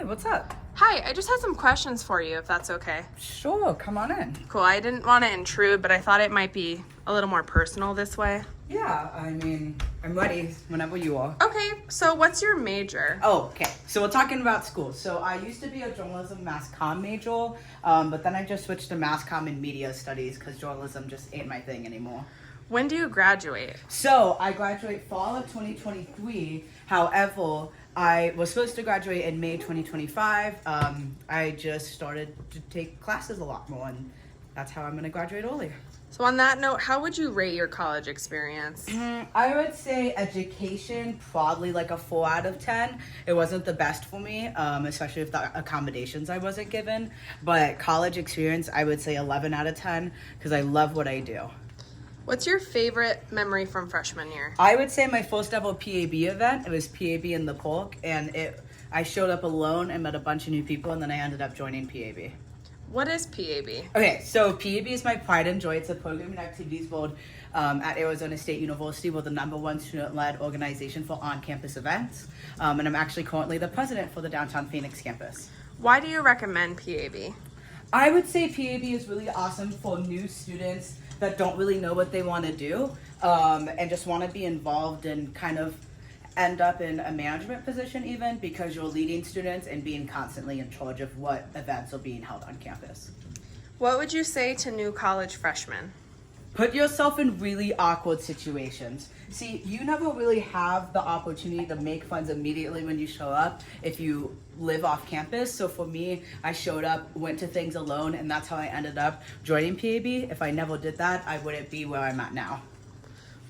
Hey, what's up? Hi, I just had some questions for you, if that's okay. Sure, come on in. Cool, I didn't want to intrude, but I thought it might be a little more personal this way. Yeah, I'm ready whenever you are. Okay, so what's your major? Oh, okay. So we're talking about school. So I used to be a journalism mass comm major, but then I just switched to mass comm and media studies because journalism just ain't my thing anymore. When do you graduate? So I graduate fall of 2023. However, I was supposed to graduate in May 2025. I just started to take classes a lot more, and that's how I'm going to graduate earlier. So on that note, how would you rate your college experience? I would say education, probably like a 4 out of 10. It wasn't the best for me, especially with the accommodations I wasn't given. But college experience, I would say 11 out of 10 because I love what I do. What's your favorite memory from freshman year? I would say my first ever PAB event. It was PAB in the park, and I showed up alone and met a bunch of new people, and then I ended up joining PAB. What is PAB? Okay, so PAB is my pride and joy. It's a program and activities board at Arizona State University. We're the #1 student-led organization for on-campus events, and I'm actually currently the president for the downtown Phoenix campus. Why do you recommend PAB? I would say PAB is really awesome for new students that don't really know what they want to do and just want to be involved and kind of end up in a management position even because you're leading students and being constantly in charge of what events are being held on campus. What would you say to new college freshmen? Put yourself in really awkward situations. See, you never really have the opportunity to make friends immediately when you show up if you live off campus. So for me, I showed up, went to things alone, and that's how I ended up joining PAB. If I never did that, I wouldn't be where I'm at now.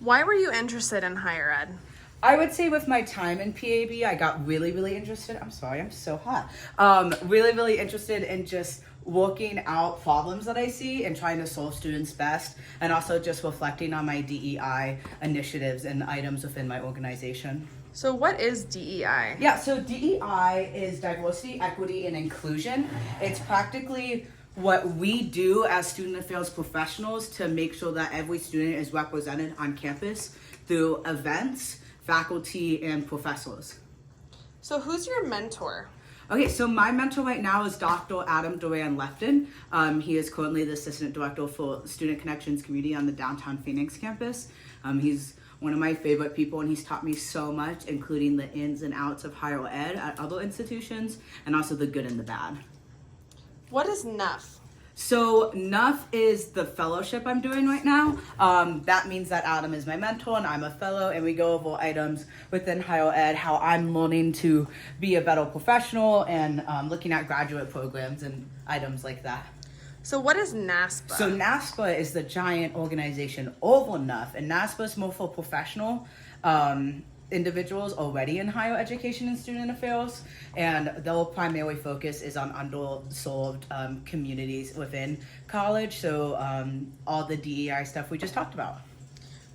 Why were you interested in higher ed? I would say with my time in PAB, I got really interested. I'm sorry, I'm so hot. Really interested in just working out problems that I see and trying to solve students best, and also just reflecting on my DEI initiatives and items within my organization. So what is DEI? Yeah, so DEI is diversity, equity, and inclusion. It's practically what we do as student affairs professionals to make sure that every student is represented on campus through events, faculty, and professors. So who's your mentor? Okay, so my mentor right now is Dr. Adam Duran-Lefton. He is currently the Assistant Director for Student Connections Community on the downtown Phoenix campus. He's one of my favorite people, and he's taught me so much, including the ins and outs of higher ed at other institutions, and also the good and the bad. What is NUF? So NUF is the fellowship I'm doing right now. That means that Adam is my mentor and I'm a fellow, and we go over items within higher ed, how I'm learning to be a better professional, and looking at graduate programs and items like that. So what is NASPA? So NASPA is the giant organization over NUF, and NASPA is more for professional individuals already in higher education and student affairs, and their primary focus is on underserved communities within college, so all the DEI stuff we just talked about.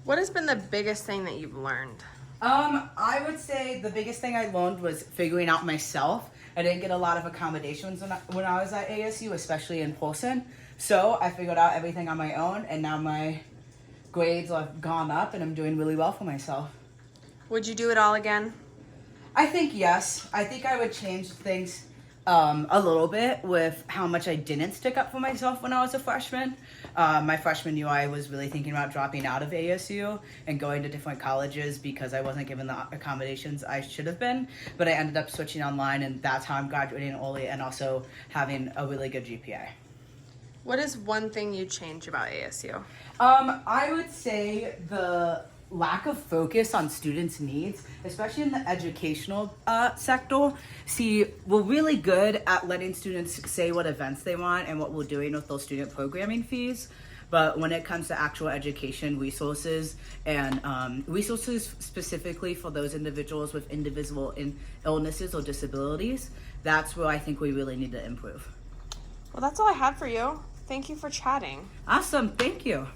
What has been the biggest thing that you've learned? I would say the biggest thing I learned was figuring out myself. I didn't get a lot of accommodations when I was at ASU, especially in person, so I figured out everything on my own, and now my grades have gone up and I'm doing really well for myself. Would you do it all again? I think yes. I think I would change things a little bit with how much I didn't stick up for myself when I was a freshman. My freshman year, I was really thinking about dropping out of ASU and going to different colleges because I wasn't given the accommodations I should have been. But I ended up switching online, and that's how I'm graduating early and also having a really good GPA. What is one thing you'd change about ASU? I would say the lack of focus on students' needs, especially in the educational sector. See, we're really good at letting students say what events they want and what we're doing with those student programming fees. But when it comes to actual education resources and resources specifically for those individuals with indivisible illnesses or disabilities, that's where I think we really need to improve. Well, that's all I had for you. Thank you for chatting. Awesome, thank you.